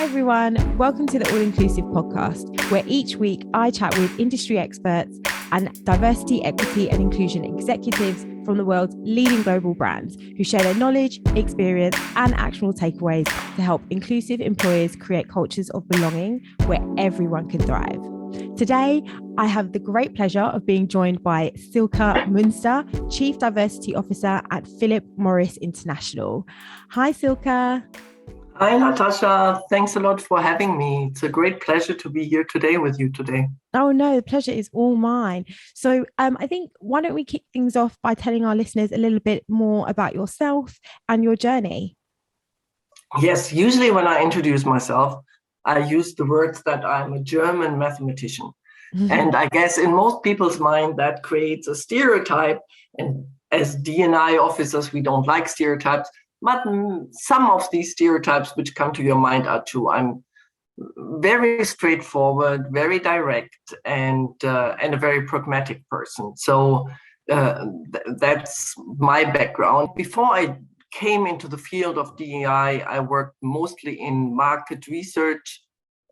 everyone, welcome to the All Inclusive podcast, where each week I chat with industry experts and diversity, equity and inclusion executives from the world's leading global brands who share their knowledge, experience and actionable takeaways to help inclusive employers create cultures of belonging where everyone can thrive. Today, I have the great pleasure of being joined by Silke Muenster, Chief Diversity Officer at Philip Morris International. Hi, Silke. Hi, Natasha. Thanks a lot for having me. It's a great pleasure to be here today with you today. Oh, no, the pleasure is all mine. So I think why don't we kick things off by telling our listeners a little bit more about yourself and your journey? Yes, usually when I introduce myself, I use the words that I'm a German mathematician. And I guess in most people's mind, that creates a stereotype. And as D&I officers, we don't like stereotypes. But some of these stereotypes which come to your mind are true. I'm very straightforward, very direct, and a very pragmatic person. So that's my background. Before I came into the field of DEI, I worked mostly in market research,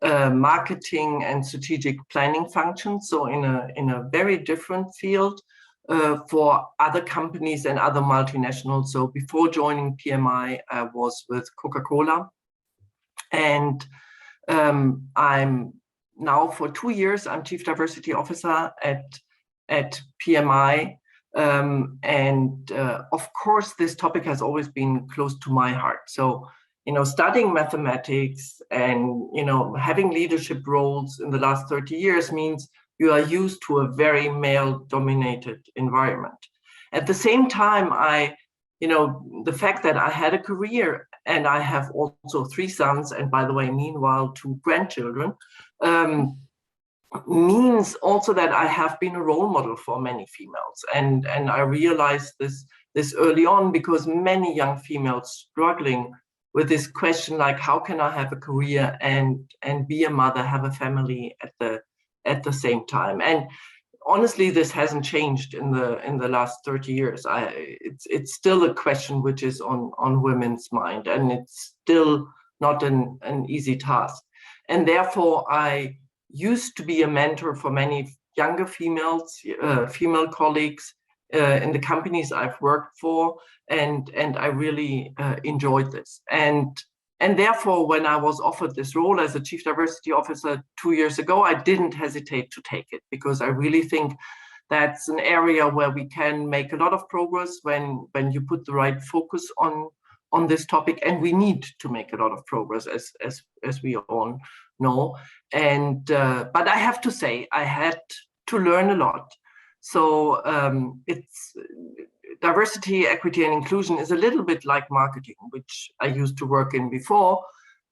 marketing, and strategic planning functions. So in a very different field. For other companies and other multinationals. So before joining PMI, I was with Coca-Cola. And I'm now for 2 years, I'm Chief Diversity Officer at PMI. Of course, this topic has always been close to my heart. So, studying mathematics and, having leadership roles in the last 30 years means you are used to a very male-dominated environment. At the same time, the fact that I had a career and I have also 3 sons, and by the way, meanwhile, 2 grandchildren, means also that I have been a role model for many females. And I realized this early on because many young females struggling with this question, like, how can I have a career and be a mother, have a family at the same time? And honestly, this hasn't changed in the last 30 years. It's still a question which is on women's mind, and it's still not an easy task. And therefore, I used to be a mentor for many younger females, female colleagues in the companies I've worked for, and I really enjoyed this. And therefore, when I was offered this role as a Chief Diversity Officer 2 years ago, I didn't hesitate to take it because I really think that's an area where we can make a lot of progress when you put the right focus on this topic. And we need to make a lot of progress, as we all know. And but I have to say, I had to learn a lot. So it's diversity, equity, and inclusion is a little bit like marketing, which I used to work in before,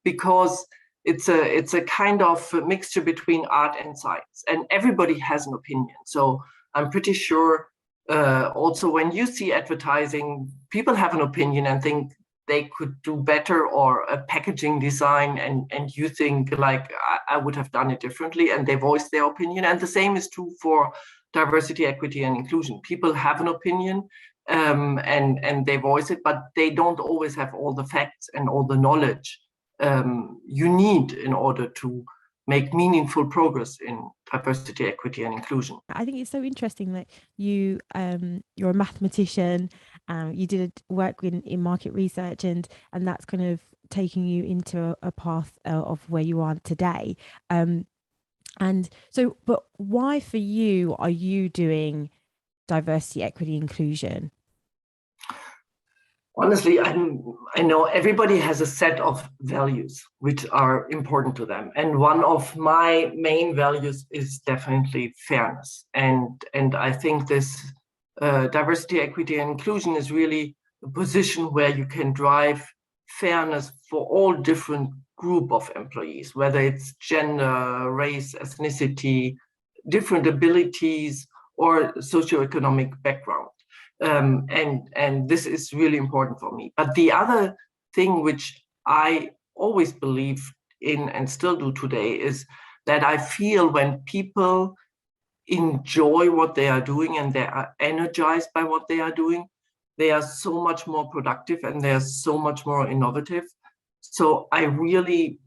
because it's a kind of a mixture between art and science, and everybody has an opinion. So I'm pretty sure also when you see advertising, people have an opinion and think they could do better, or a packaging design, and you think like, I would have done it differently, and they voice their opinion. And the same is true for diversity, equity, and inclusion. People have an opinion, and they voice it, but they don't always have all the facts and all the knowledge you need in order to make meaningful progress in diversity, equity, and inclusion. I think it's so interesting that you're a mathematician, you did work in market research, and that's kind of taking you into a path of where you are today. And so, but why for you are you doing diversity, equity, inclusion? Honestly, I know everybody has a set of values which are important to them. And one of my main values is definitely fairness. And I think this diversity, equity, and inclusion is really a position where you can drive fairness for all different group of employees, whether it's gender, race, ethnicity, different abilities, or socioeconomic background. And this is really important for me. But the other thing which I always believed in and still do today is that I feel when people enjoy what they are doing and they are energized by what they are doing, they are so much more productive and they are so much more innovative. So I really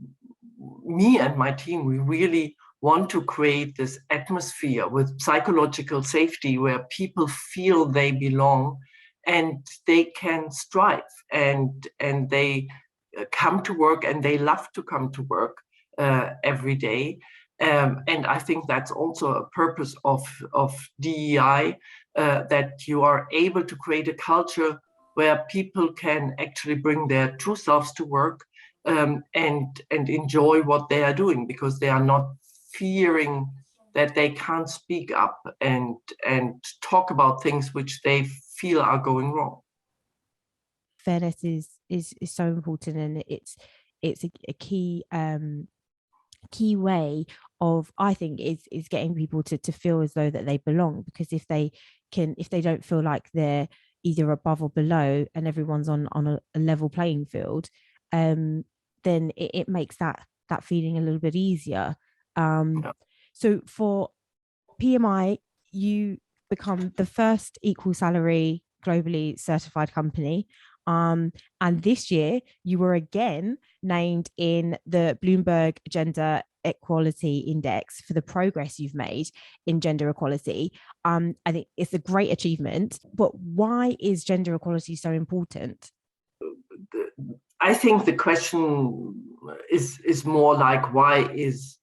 me and my team, we really want to create this atmosphere with psychological safety where people feel they belong and they can strive and they come to work and they love to come to work every day. And I think that's also a purpose of DEI, that you are able to create a culture where people can actually bring their true selves to work, and enjoy what they are doing, because they are not fearing that they can't speak up and talk about things which they feel are going wrong. Fairness is so important, and it's a key way of, I think, is getting people to feel as though that they belong, because if they don't feel like they're either above or below and everyone's on a level playing field, then it makes that feeling a little bit easier. Yeah. So for PMI, you become the first equal salary globally certified company. And this year, you were again named in the Bloomberg Gender Equality Index for the progress you've made in gender equality. I think it's a great achievement, but why is gender equality so important? I think the question is more like, why is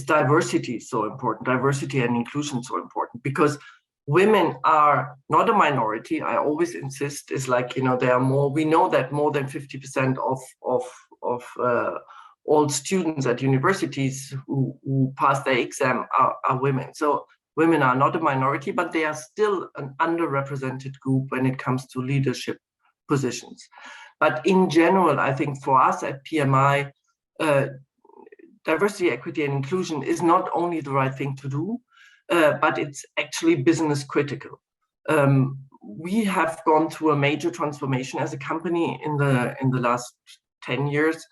diversity so important? Diversity and inclusion so important? Because women are not a minority. I always insist, is like, there are more. We know that more than 50% of all students at universities who pass their exam are women. So women are not a minority, but they are still an underrepresented group when it comes to leadership positions. But in general, I think for us at PMI, diversity, equity, and inclusion is not only the right thing to do, but it's actually business critical. We have gone through a major transformation as a company in the last 10 years,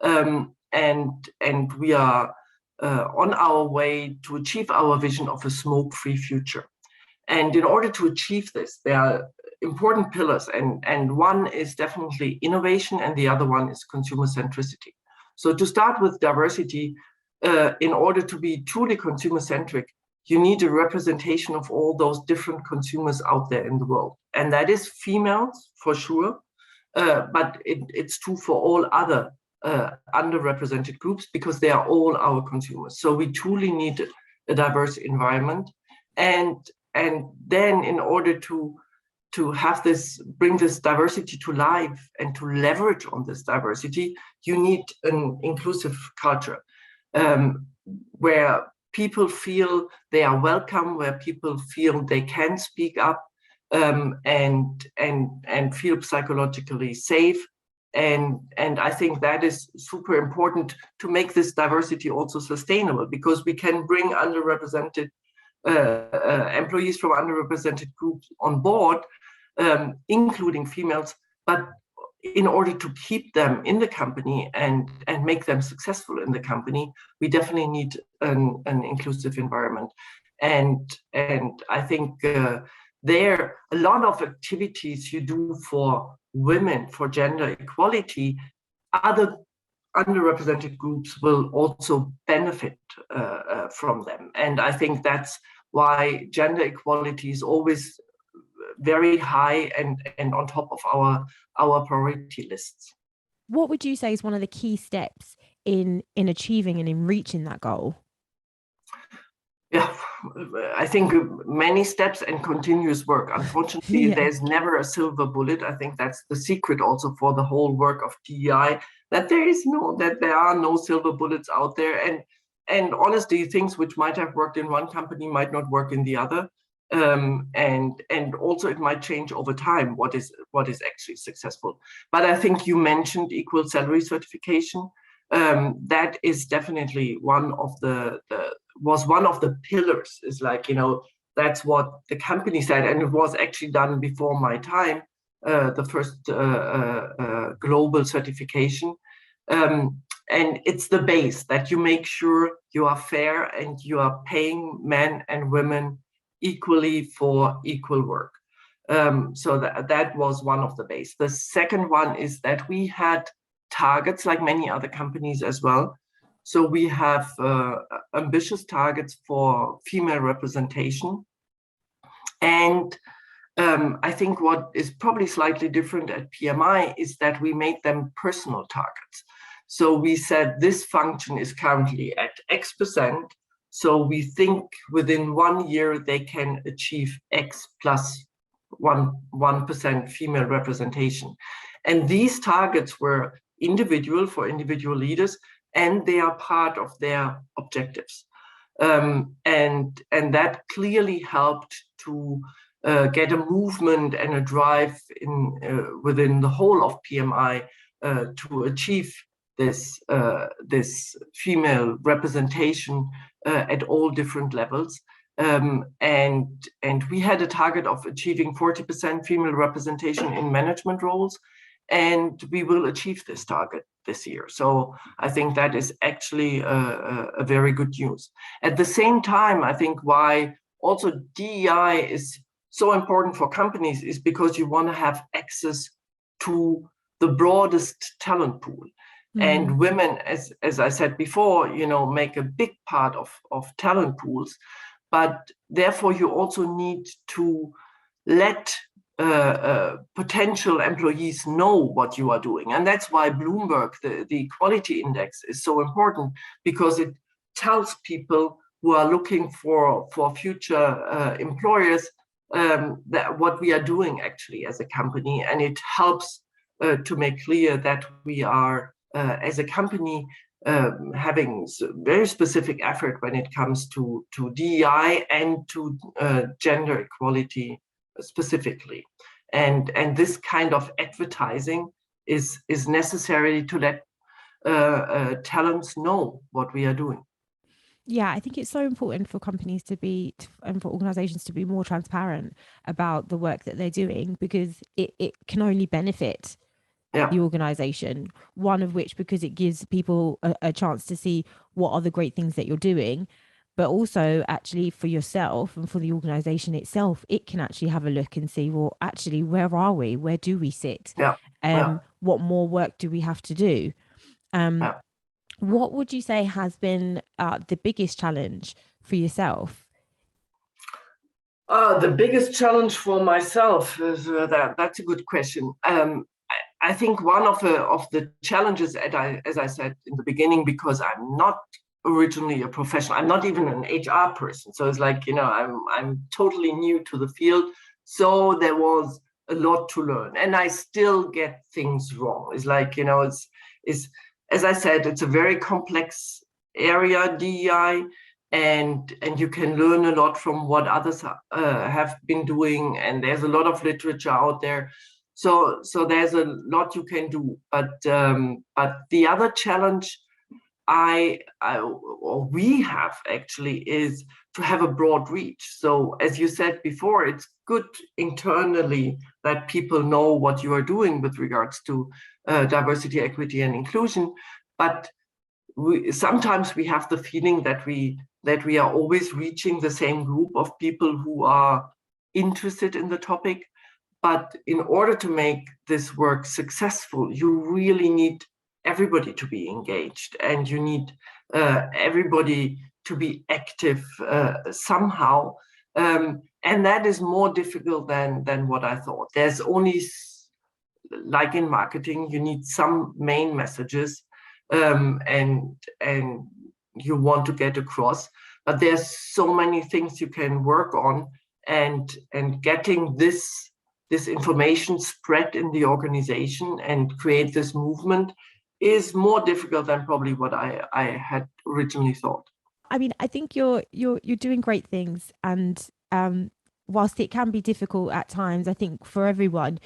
and we are on our way to achieve our vision of a smoke-free future. And in order to achieve this, there are important pillars, and one is definitely innovation, and the other one is consumer centricity. So to start with diversity, in order to be truly consumer centric, you need a representation of all those different consumers out there in the world. And that is females for sure, but it's true for all other underrepresented groups, because they are all our consumers. So we truly need a diverse environment. And then in order to have this, bring this diversity to life and to leverage on this diversity, you need an inclusive culture, where people feel they are welcome, where people feel they can speak up, and feel psychologically safe. And I think that is super important to make this diversity also sustainable, because we can bring underrepresented employees from underrepresented groups on board, including females, but in order to keep them in the company and make them successful in the company, we definitely need an inclusive environment. And I think there a lot of activities you do for women, for gender equality, other underrepresented groups will also benefit from them. And I think that's why gender equality is always very high and on top of our priority lists. What would you say is one of the key steps in achieving and in reaching that goal? Yeah, I think many steps and continuous work. Unfortunately, there's never a silver bullet. I think that's the secret also for the whole work of DEI, that there are no silver bullets out there. And honestly, things which might have worked in one company might not work in the other. And also it might change over time what is actually successful. But I think you mentioned equal salary certification. That is definitely one of the pillars. Is like, that's what the company said, and it was actually done before my time, the first global certification. And it's the base that you make sure you are fair and you are paying men and women equally for equal work. So that was one of the base. The second one is that we had targets like many other companies as well. So we have ambitious targets for female representation. And I think what is probably slightly different at PMI is that we make them personal targets. So we said this function is currently at X%. So we think within 1 year they can achieve X plus 1% female representation. And these targets were individual for individual leaders, and they are part of their objectives. And that clearly helped to get a movement and a drive within the whole of PMI to achieve this female representation at all different levels. And we had a target of achieving 40% female representation in management roles, and we will achieve this target this year. So I think that is actually a very good news. At the same time, I think why also DEI is so important for companies is because you want to have access to the broadest talent pool. And women, as I said before, make a big part of talent pools, but therefore you also need to let potential employees know what you are doing. And that's why Bloomberg, the equality index, is so important, because it tells people who are looking for future employers that what we are doing actually as a company. And it helps to make clear that we are, as a company, having very specific effort when it comes to DEI and to gender equality specifically. And this kind of advertising is necessary to let talents know what we are doing. Yeah, I think it's so important for companies and for organizations to be more transparent about the work that they're doing, because it can only benefit the organization. One of which, because it gives people a chance to see what are the great things that you're doing, but also actually for yourself and for the organization itself, it can actually have a look and see, well, actually, where are we? Where do we sit? What more work do we have to do? What would you say has been the biggest challenge for yourself? The biggest challenge for myself is that's a good question. I think one of the challenges, as I said in the beginning, because I'm not originally a professional, I'm not even an HR person. So it's like, I'm totally new to the field. So there was a lot to learn, and I still get things wrong. It's like, it's as I said, it's a very complex area, DEI, and you can learn a lot from what others have been doing. And there's a lot of literature out there. So there's a lot you can do. But the other challenge we have actually is to have a broad reach. So as you said before, it's good internally that people know what you are doing with regards to diversity, equity, and inclusion. But sometimes we have the feeling that we are always reaching the same group of people who are interested in the topic. But in order to make this work successful, you really need everybody to be engaged, and you need everybody to be active somehow. And that is more difficult than what I thought. There's only, like in marketing, you need some main messages and you want to get across, but there's so many things you can work on, and getting this information spread in the organization and create this movement is more difficult than probably what I had originally thought. I mean, I think you're doing great things, and whilst it can be difficult at times, I think for everyone,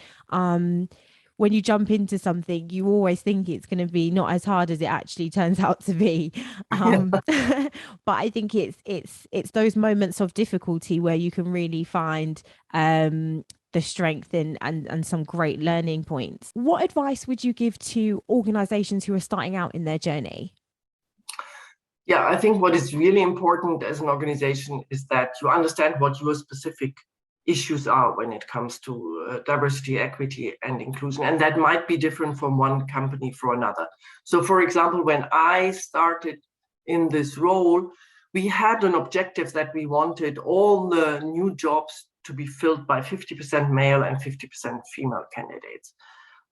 when you jump into something, you always think it's going to be not as hard as it actually turns out to be. But I think it's those moments of difficulty where you can really find the strength and some great learning points. What advice would you give to organizations who are starting out in their journey? Yeah, I think what is really important as an organization is that you understand what your specific issues are when it comes to diversity, equity, and inclusion. And that might be different from one company for another. So for example, when I started in this role, we had an objective that we wanted all the new jobs to be filled by 50% male and 50% female candidates.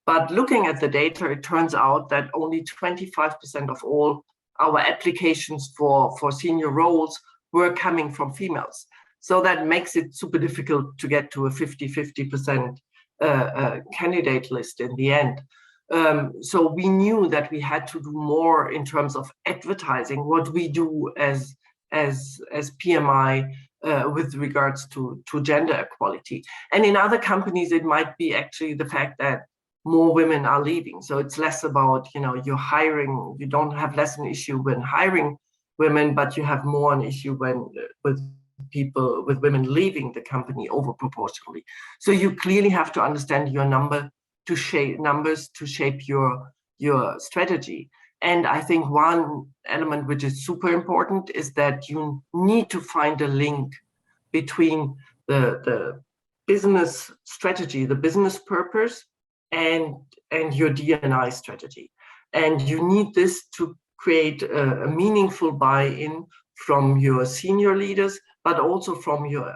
But looking at the data, it turns out that only 25% of all our applications for senior roles were coming from females. So that makes it super difficult to get to a 50% candidate list in the end. So we knew that we had to do more in terms of advertising what we do as PMI with regards to gender equality. And in other companies, it might be actually the fact that more women are leaving. So it's less about, you're hiring, you don't have less an issue when hiring women, but you have more an issue when with women leaving the company over proportionally. So you clearly have to understand your numbers to shape your strategy. And I think one element which is super important is that you need to find a link between the business strategy, the business purpose, and your D&I strategy. And you need this to create a meaningful buy-in from your senior leaders, but also from your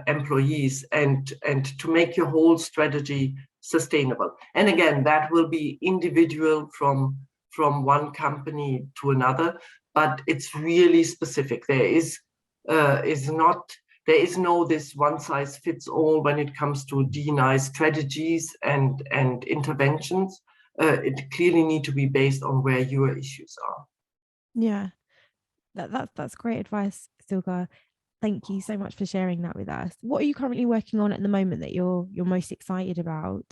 employees, and to make your whole strategy sustainable. And again, that will be individual from one company to another, but it's really specific. There is no this one size fits all when it comes to D&I strategies and interventions. It clearly need to be based on where your issues are. Yeah, that's great advice, Silke. Thank you so much for sharing that with us. What are you currently working on at the moment that you're most excited about?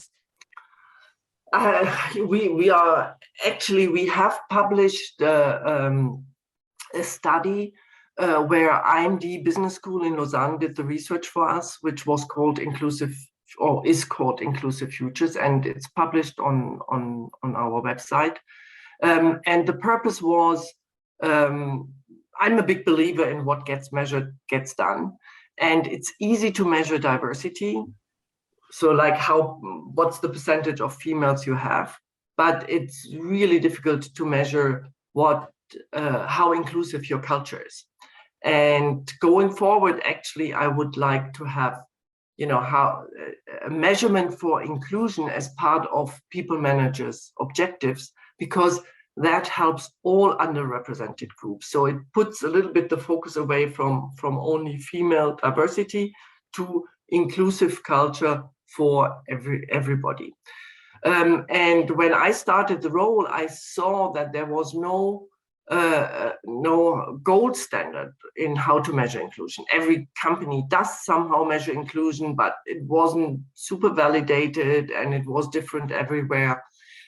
We have published a study where IMD Business School in Lausanne did the research for us, which was called is called Inclusive Futures, and it's published on our website. And the purpose was, I'm a big believer in what gets measured gets done, and it's easy to measure diversity. So like what's the percentage of females you have, but it's really difficult to measure how inclusive your culture is. And going forward, actually, I would like to have, how a measurement for inclusion as part of people managers' objectives, because that helps all underrepresented groups. So it puts a little bit the focus away from only female diversity to inclusive culture for everybody. And when I started the role, I saw that there was no gold standard in how to measure inclusion. Every company does somehow measure inclusion, but it wasn't super validated and it was different everywhere.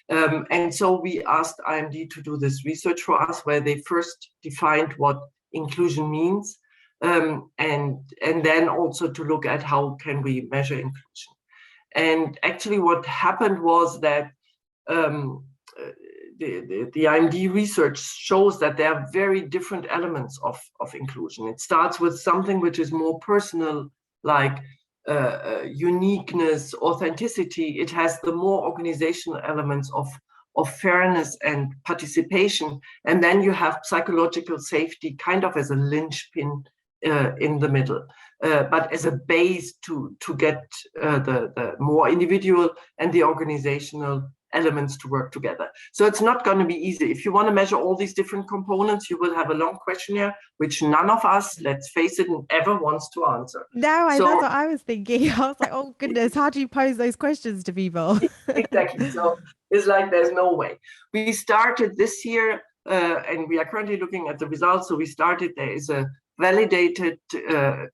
And so we asked IMD to do this research for us, where they first defined what inclusion means, and then also to look at how can we measure inclusion. And actually what happened was that the IMD research shows that there are very different elements of inclusion. It starts with something which is more personal, like uniqueness, authenticity. It has the more organizational elements of fairness and participation. And then you have psychological safety kind of as a linchpin in the middle, but as a base to get the more individual and the organizational elements to work together. So it's not going to be easy. If you want to measure all these different components, you will have a long questionnaire, which none of us, let's face it, ever wants to answer. No, that's what I was thinking. I was like, oh goodness, how do you pose those questions to people? Exactly. So it's like there's no way. We started this year, and we are currently looking at the results. So there is a validated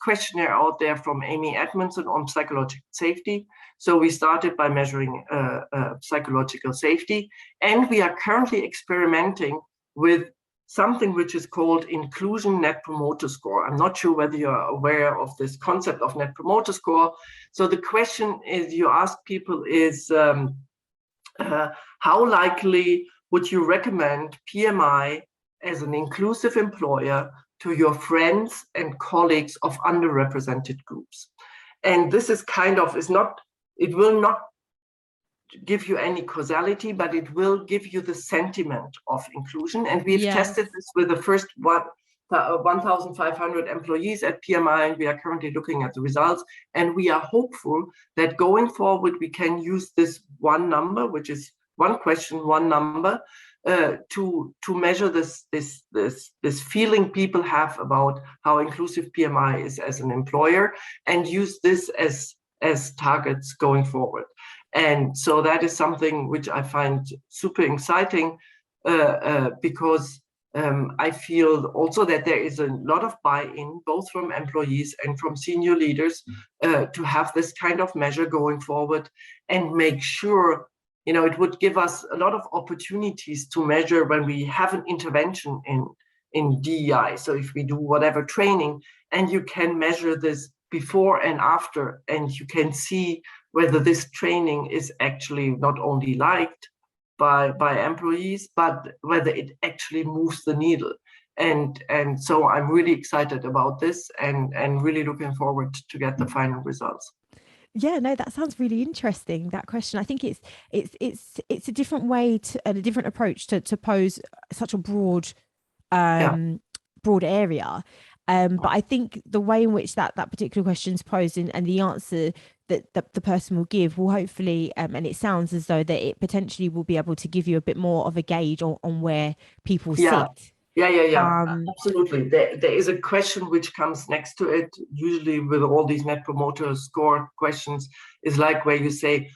questionnaire out there from Amy Edmondson on psychological safety. So we started by measuring psychological safety, and we are currently experimenting with something which is called Inclusion Net Promoter Score. I'm not sure whether you're aware of this concept of Net Promoter Score. So the question is, you ask people is, how likely would you recommend PMI as an inclusive employer to your friends and colleagues of underrepresented groups? And this is it will not give you any causality, but it will give you the sentiment of inclusion. And we've tested this with the first 1,500 employees at PMI, and we are currently looking at the results. And we are hopeful that going forward, we can use this one number, which is one question, one number, to measure this feeling people have about how inclusive PMI is as an employer, and use this as targets going forward. And so that is something which I find super exciting, because I feel also that there is a lot of buy-in, both from employees and from senior leaders, to have this kind of measure going forward, and make sure, it would give us a lot of opportunities to measure when we have an intervention in DEI. So if we do whatever training, and you can measure this before and after, and you can see whether this training is actually not only liked by employees, but whether it actually moves the needle. And so I'm really excited about this, and really looking forward to get the final results. Yeah, no, that sounds really interesting, that question. I think it's a different way and a different approach to pose such a broad area. But I think the way in which that particular question is posed, and the answer that the person will give will hopefully, and it sounds as though that it potentially will be able to give you a bit more of a gauge on where people sit. Absolutely. There is a question which comes next to it, usually with all these net promoter score questions, is like where you say,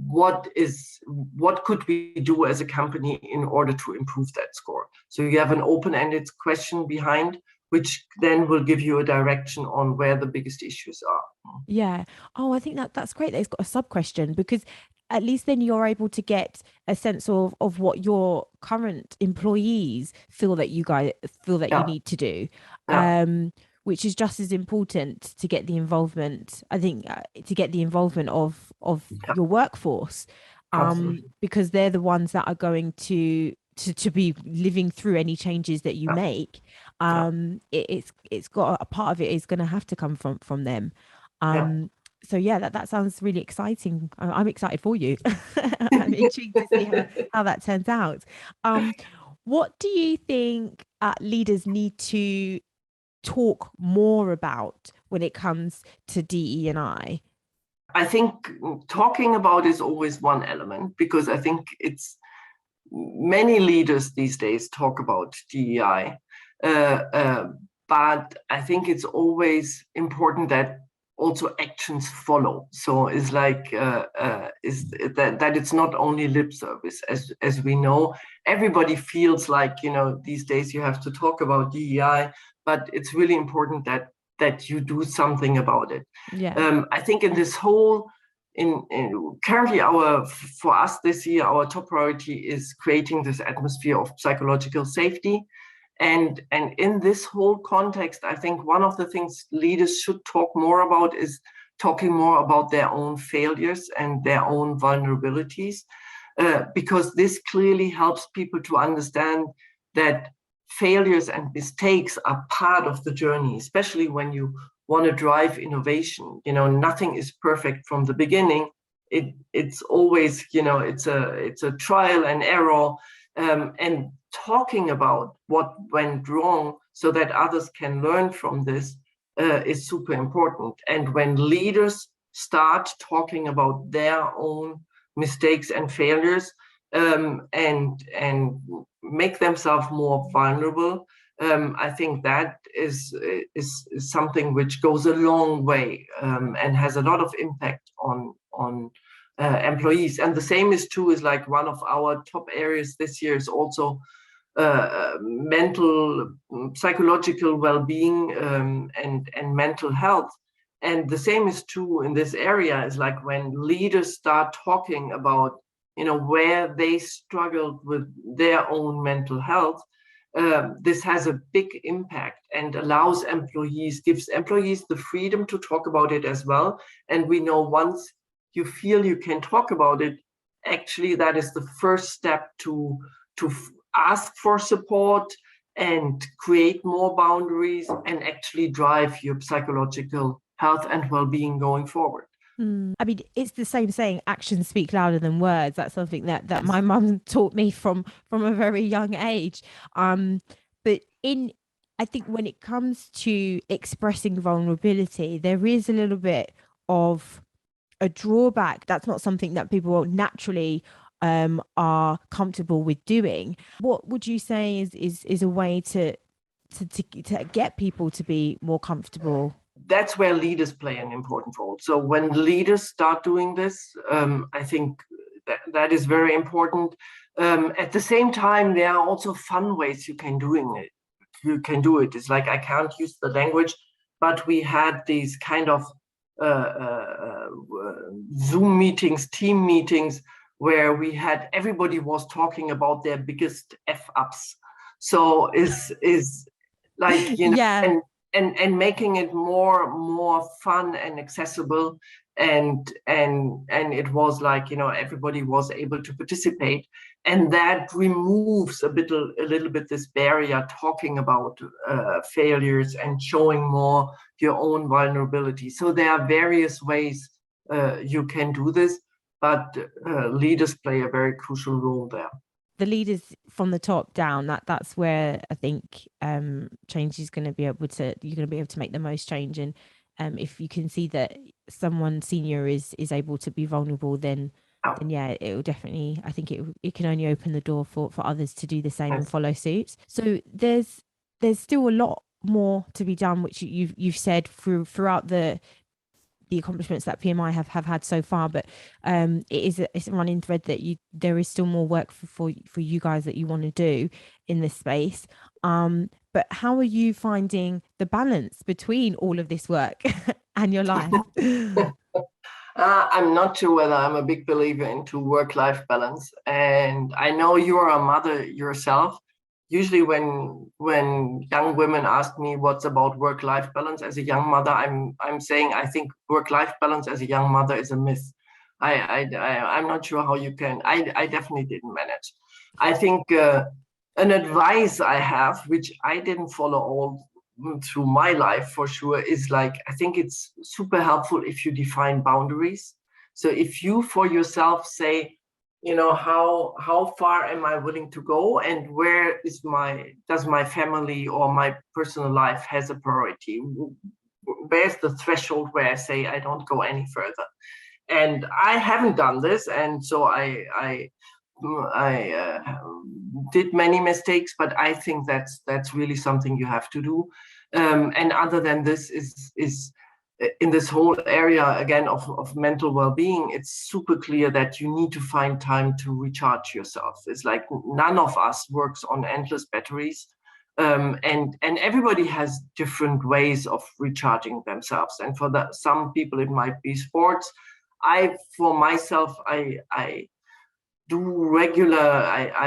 what could we do as a company in order to improve that score? So you have an open-ended question behind, which then will give you a direction on where the biggest issues are. Yeah. Oh, I think that's great that it's got a sub question, because at least then you're able to get a sense of what your current employees feel that you need to do, which is just as important to get the involvement, I think, to get the involvement of your workforce, because they're the ones that are going to be living through any changes that you make. It's got a part of it is going to have to come from them. So yeah, that sounds really exciting. I'm excited for you. I'm intrigued to see how that turns out. What do you think leaders need to talk more about when it comes to DE&I? I think talking about is always one element, because I think it's many leaders these days talk about DEI, but I think it's always important that also actions follow. So it's like is that it's not only lip service, as we know. Everybody feels like, these days you have to talk about DEI, but it's really important that you do something about it. I think in this whole currently for us this year, our top priority is creating this atmosphere of psychological safety. And in this whole context, I think one of the things leaders should talk more about is talking more about their own failures and their own vulnerabilities, because this clearly helps people to understand that failures and mistakes are part of the journey, especially when you want to drive innovation. Nothing is perfect from the beginning. It's always, it's a trial and error, and talking about what went wrong so that others can learn from this is super important. And when leaders start talking about their own mistakes and failures, and make themselves more vulnerable, I think that is something which goes a long way, and has a lot of impact on employees. And the same is true, is like one of our top areas this year is also mental, psychological well-being, and mental health. And the same is true in this area, is like when leaders start talking about, where they struggled with their own mental health, this has a big impact and gives employees the freedom to talk about it as well. And we know once you feel you can talk about it, actually that is the first step to ask for support and create more boundaries and actually drive your psychological health and well-being going forward. I mean, it's the same saying, actions speak louder than words. That's something that my mum taught me from a very young age. But I think when it comes to expressing vulnerability, there is a little bit of a drawback. That's not something that people naturally are comfortable with doing. What would you say is a way to get people to be more comfortable? That's where leaders play an important role. So when leaders start doing this, I think that is very important. At the same time, there are also fun ways you can doing it. You can do it. It's like, I can't use the language, but we had these kind of Zoom meetings, team meetings, where we had everybody was talking about their biggest F ups. So is like, Yeah. and making it more fun and accessible, and it was like, everybody was able to participate, and that removes a little bit this barrier, talking about failures and showing more your own vulnerability. So there are various ways you can do this, but leaders play a very crucial role there. The leaders from the top down, that's where I think change is going to be able to, you're going to be able to make the most change. And if you can see that someone senior is able to be vulnerable, then yeah, it will definitely, I think it can only open the door for others to do the same and follow suit. So there's still a lot more to be done, which you've said throughout the accomplishments that PMI have had so far, but it's a running thread that there is still more work for you guys that you want to do in this space. But how are you finding the balance between all of this work and your life? I'm not sure whether I'm a big believer into work-life balance, and I know you're a mother yourself. Usually when young women ask me what's about work-life balance as a young mother, I'm saying I think work-life balance as a young mother is a myth. I'm not sure how you can. I definitely didn't manage. I think an advice I have, which I didn't follow all through my life for sure, is like, I think it's super helpful if you define boundaries. So if you for yourself say, how far am I willing to go, and where does my family or my personal life has a priority? Where's the threshold where I say I don't go any further? And I haven't done this, and so I did many mistakes, but I think that's really something you have to do. And other than this is in this whole area again of mental well-being, it's super clear that you need to find time to recharge yourself. It's like none of us works on endless batteries, and everybody has different ways of recharging themselves. And for some people it might be sports. For myself, I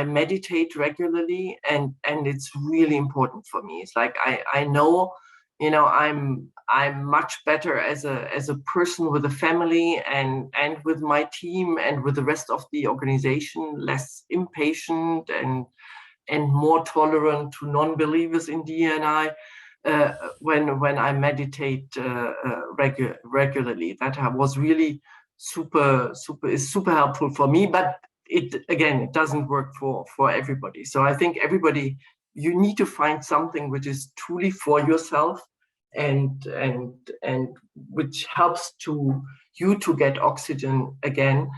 meditate regularly, and it's really important for me. It's like I know, I'm much better as a person with a family, and with my team and with the rest of the organization, less impatient and more tolerant to non-believers in D&I. When I meditate regularly, that was really super helpful for me. But it doesn't work for everybody. So I think you need to find something which is truly for yourself, and which helps you to get oxygen again,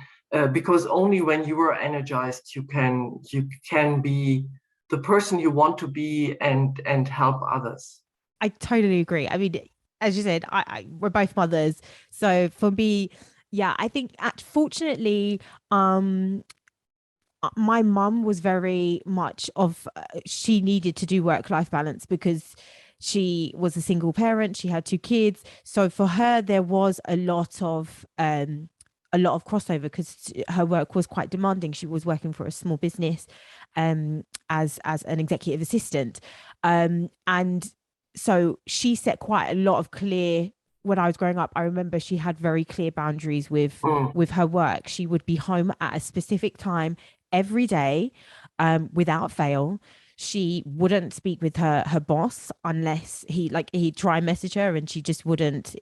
because only when you are energized you can be the person you want to be and help others. I totally agree. I mean, as you said, we're both mothers, so for me, yeah, I think fortunately, my mum was very much of she needed to do work-life balance because she was a single parent. She had two kids, so for her there was a lot of crossover because her work was quite demanding. She was working for a small business as an executive assistant, and so she set quite a lot of clear. When I was growing up, I remember she had very clear boundaries with her work. She would be home at a specific time every day, without fail. she wouldn't speak with her boss unless he'd try and message her, and she just wouldn't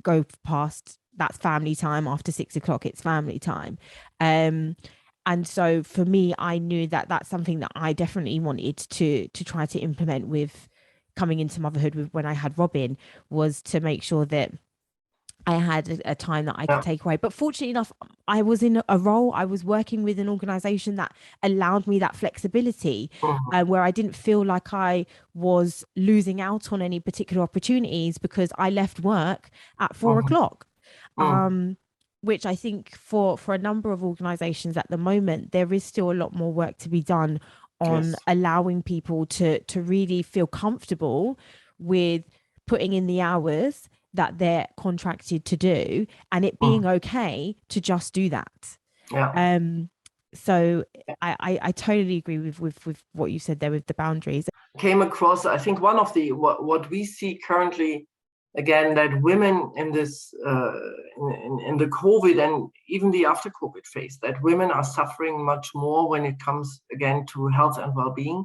go past that's family time. After 6 o'clock, it's family time. And so for me, I knew that that's something that I definitely wanted to try to implement with coming into motherhood with when I had Robin, was to make sure that I had a time that I could Yeah. take away. But fortunately enough, I was in a role, I was working with an organization that allowed me that flexibility, Mhm. where I didn't feel like I was losing out on any particular opportunities because I left work at 4 o'clock. Mhm. Um, which I think for a number of organizations at the moment, there is still a lot more work to be done on Yes. allowing people to really feel comfortable with putting in the hours that they're contracted to do, and it being Mhm. okay to just do that. Yeah. Um, so I totally agree with what you said there with the boundaries. Came across, I think one of the what we see currently, again, that women in this in the COVID and even the after COVID phase, that women are suffering much more when it comes again to health and well-being,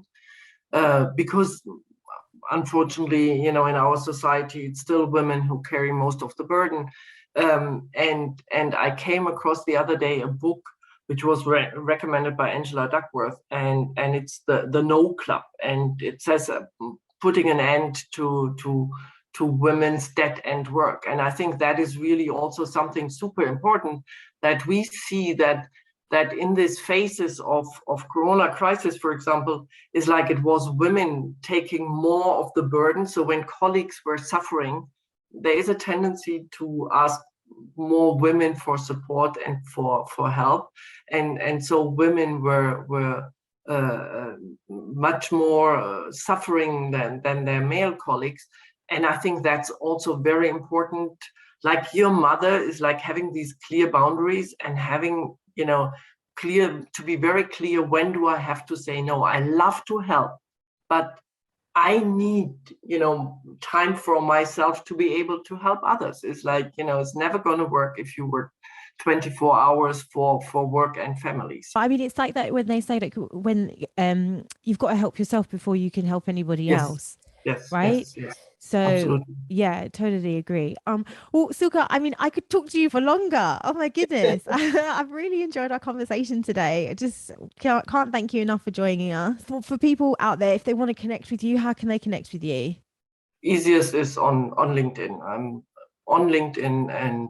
because unfortunately, in our society, it's still women who carry most of the burden. And I came across the other day a book which was recommended by Angela Duckworth, and it's the No Club, and it says putting an end to women's dead end work. And I think that is really also something super important, that we see that in these phases of Corona crisis, for example, is like it was women taking more of the burden. So when colleagues were suffering, there is a tendency to ask more women for support and for help, and so women were much more suffering than their male colleagues. And I think that's also very important. Like your mother is like having these clear boundaries and having, to be very clear, when do I have to say no? I love to help, but I need, time for myself to be able to help others. It's like, it's never going to work if you work 24 hours for work and families. I mean, it's like that when they say, like, when you've got to help yourself before you can help anybody Yes, else, yes, right? yes, yes, So absolutely. yeah, totally agree. Well, Silka, I mean, I could talk to you for longer. Oh my goodness. I've really enjoyed our conversation today. I just can't thank you enough for joining us. For people out there, if they want to connect with you, how can they connect with you? Easiest is on LinkedIn. I'm on LinkedIn, and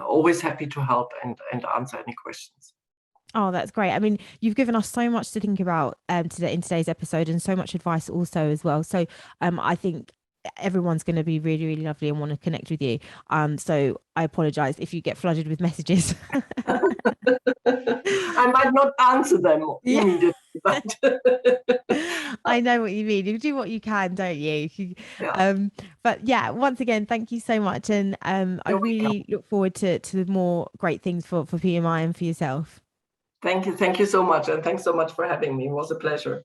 always happy to help and answer any questions. Oh, that's great. I mean, you've given us so much to think about today in today's episode, and so much advice also as well. So I think everyone's going to be really, really lovely and want to connect with you. So I apologize if you get flooded with messages. I might not answer them Yeah. immediately, but I know what you mean. You do what you can, don't you? yeah, Um, but yeah, once again, thank you so much. And I you're welcome. really look forward to more great things for PMI and for yourself. Thank you so much, and thanks so much for having me. It was a pleasure.